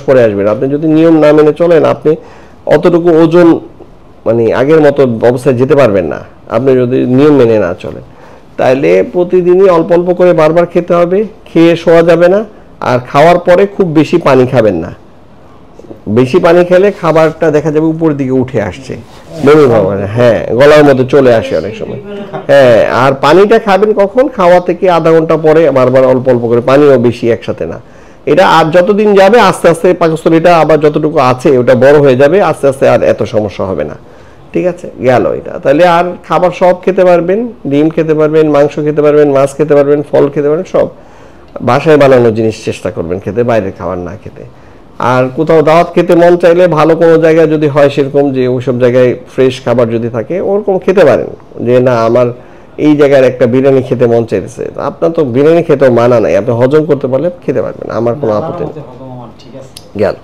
পরে আসবেন। আপনি যদি নিয়ম না মেনে চলেন আপনি অতটুকু ওজন মানে আগের মতো অবস্থায় যেতে পারবেন না আপনি যদি নিয়ম মেনে না চলেন। তাইলে প্রতিদিনই অল্প অল্প করে বারবার খেতে হবে, খেয়ে শোয়া যাবে না। আর খাওয়ার পরে খুব বেশি পানি খাবেন না। বেশি পানি খেলে খাবারটা দেখা যাবে উপরের দিকে উঠে আসছে, বমি ভাব, হ্যাঁ গলার মধ্যে চলে আসে অনেক সময়। হ্যাঁ, আর পানিটা খাবেন কখন? খাওয়া থেকে আধা ঘন্টা পরে বারবার অল্প অল্প করে, পানিও বেশি একসাথে না। এটা আর যতদিন যাবে আস্তে আস্তে পাকস্থলী এটা আবার যতটুকু আছে ওটা বড় হয়ে যাবে, আস্তে আস্তে আর এত সমস্যা হবে না। ঠিক আছে, গেল এটা। তাহলে আর খাবার সব খেতে পারবেন, ডিম খেতে পারবেন, মাংস খেতে পারবেন, মাছ খেতে পারবেন, ফল খেতে পারবেন, সব বাসায় বানানো জিনিস চেষ্টা করবেন খেতে, বাইরের খাবার না খেতে। আর কোথাও দাওয়াত খেতে মন চাইলে ভালো কোনো জায়গায় যদি হয় সেরকম যে ওইসব জায়গায় ফ্রেশ খাবার যদি থাকে ওরকম খেতে পারেন। যে না আমার এই জায়গার একটা বিরিয়ানি খেতে মন চাইছে, আপনার তো বিরিয়ানি খেতেও মানা নাই, আপনি হজম করতে পারলে খেতে পারবেন, আমার কোনো আপত্তি নেই। গেল।